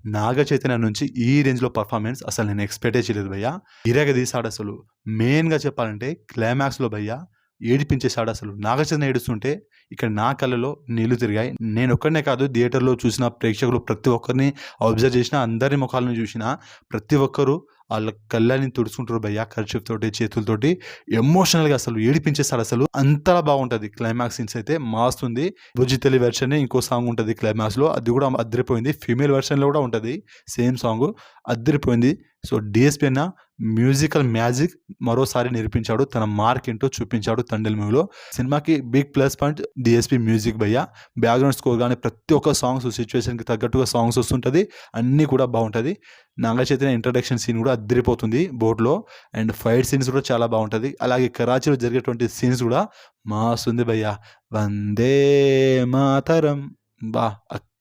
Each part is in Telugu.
నాగ చైతన్య నుంచి ఈ రేంజ్‌లో పర్ఫార్మెన్స్ అసలు నేను ఎక్స్‌పెక్టే చేయలేదు భయ్యా. ఇరగదీశాడసలు. మెయిన్‌గా చెప్పాలంటే క్లైమాక్స్‌లో భయ్యా ఏడిపించేశాడసలు. నాగ చైతన్య ఏడుస్తుంటే ఇక్కడ నా కళ్ళలో నీళ్లు తిరిగాయి. నేనొక్కడినే కాదు థియేటర్‌లో చూసిన ప్రేక్షకులు ప్రతి ఒక్కరిని అబ్జర్వ్ చేసిన, అందరి ముఖాలను చూసిన ప్రతి ఒక్కరు ఆళ్ళ కళ్ళని తుడుచుకుంటారు భయ్యా కర్చీఫ్ తోటి, చేతులతోటి. ఎమోషనల్‌గా అసలు ఏడిపించేస్తాడసలు. అంతలా బాగుంటది. క్లైమాక్స్ సీన్స్ అయితే మస్తుంది. 'బుజ్జితల్లి' వెర్షనే ఇంకో సాంగ్ ఉంటది క్లైమాక్స్‌లో. అది కూడా అదిరిపోయింది. ఫీమేల్ వెర్షన్‌లో కూడా ఉంటది సేమ్ సాంగు. అదిరిపోయింది. సో, డీఎస్‌పీ అన్న మ్యూజికల్ మ్యాజిక్ మరోసారి నిరూపించాడు. తన మార్క్ ఏంటో చూపించాడు 'తండేల్' మూవీలో. సినిమాకి big plus point DSP music భయ్యా. బ్యాక్‌గ్రౌండ్ స్కోర్ గాని ప్రతి ఒక్క సాంగ్స్ సిట్యుయేషన్‌కి తగ్గట్టుగా సాంగ్స్ వస్తుంటది. అన్నీ కూడా బాగుంటది. నాగ చైతన్య ఇంట్రడక్షన్ సీన్ కూడా అదిరిపోతుంది బోట్‌లో. అండ్ ఫైట్ సీన్స్ కూడా చాలా బాగుంటది. అలాగే కరాచీలో జరిగేటువంటి సీన్స్ కూడా మాస్తుంది భయ్యా. వందే మాతరం అబ్బా!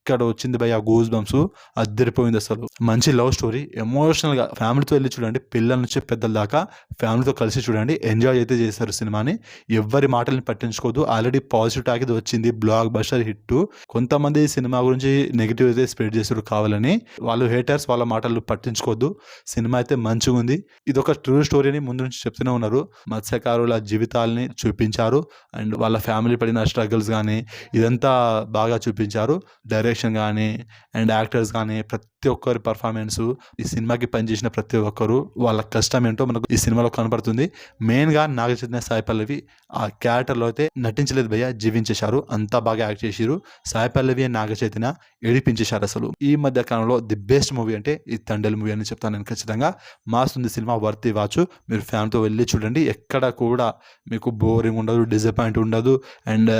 అక్కడ వచ్చింది భయ్యా గూస్ బంప్స్. అదిరిపోయిందసలు. మంచి లవ్ స్టోరీ. ఎమోషనల్‌గా ఫ్యామిలీతో వెళ్లి చూడండి. పిల్లల నుంచి పెద్దల దాకా ఫ్యామిలీతో కలిసి చూడండి. ఎంజాయ్ అయితే చేశారు సినిమాని. ఎవ్వరి మాటల్ని పట్టించుకోవద్దు. ఆల్రెడీ పాజిటివ్ టాక్ ఇది వచ్చింది. Block buster hit. కొంతమంది సినిమా గురించి నెగెటివ్ అయితే స్ప్రెడ్ చేసారు కావాలని. వాళ్ళు హేటర్స్, వాళ్ళ మాటలు పట్టించుకోవద్దు. సినిమా అయితే మంచిగుంది. ఇదొక ట్రూ స్టోరీని ముందు నుంచి చెప్తూనే ఉన్నారు. మత్స్యకారుల జీవితాల్ని చూపించారు. అండ్ వాళ్ళ ఫ్యామిలీ పడిన స్ట్రగుల్స్ గానీ ఇదంతా బాగా చూపించారు. డైరెక్షన్ గానీ అండ్ యాక్టర్స్ గానీ ప్రతి ఒక్కరి పర్ఫార్మెన్సు, ఈ సినిమాకి పనిచేసిన ప్రతి ఒక్కరు వాళ్ళ కష్టం ఏంటో మనకు ఈ సినిమాలో కనపడుతుంది. మెయిన్‌గా నాగ చైతన్య, సాయి పల్లవి ఆ క్యారెక్టర్‌లో అయితే నటించలేదు భయ్యా, జీవించేశారు. అంతా బాగా యాక్ట్ చేసిర్రు. సాయి పల్లవి అండ్ నాగ చైతన్య ఏడిపించేశారు అసలు. ఈ మధ్య కాలంలో ది బెస్ట్ మూవీ అంటే ఈ 'తండేల్' మూవీ అని చెప్తాను నేను ఖచ్చితంగా. మాస్తుంది సినిమా. Worth watch. మీరు ఫ్యామిలీతో వెళ్ళి చూడండి. ఎక్కడ కూడా మీకు బోరింగ్ ఉండదు, డిసప్పాయింట్ ఉండదు అండ్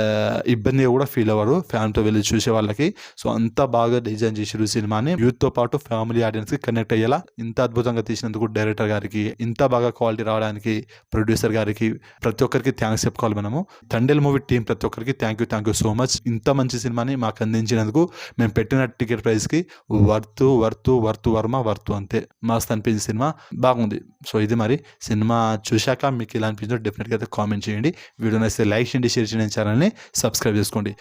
ఇబ్బందిగా కూడా ఫీల్ అవ్వరు ఫ్యామిలీతో వెళ్ళి చూసే వాళ్ళకి. సో, అంతా బాగా డిజైన్ చేసిర్రు సినిమాని. యూత్‌తో పాటు ఫ్యామిలీ ఆడియన్స్‌కి కనెక్ట్ అయ్యేలా ఇంత అద్భుతంగా తీసినందుకు డైరెక్టర్ గారికి, ఇంత బాగా క్వాలిటీ రావడానికి ప్రొడ్యూసర్ గారికి, ప్రతి ఒక్కరికి థాంక్స్ చెప్పుకోవాలి మనము. 'తండేల్' మూవీ టీమ్ ప్రతి ఒక్కరికి థాంక్ యూ సో మచ్. ఇంత మంచి సినిమాని మాకు అందించినందుకు. మేము పెట్టిన టికెట్ ప్రైస్‌కి వర్త్ అంతే. మస్త్ అనిపించింది సినిమా. బాగుంది. సో, ఇది మరి సినిమా చూశాక మీకు ఎలా అనిపించిందో డెఫినెట్‌గా అయితే కామెంట్ చేయండి. వీడియో నచ్చితే లైక్ చేయండి, షేర్ చేయండి, ఛానల్‌ని సబ్స్క్రైబ్ చేసుకోండి.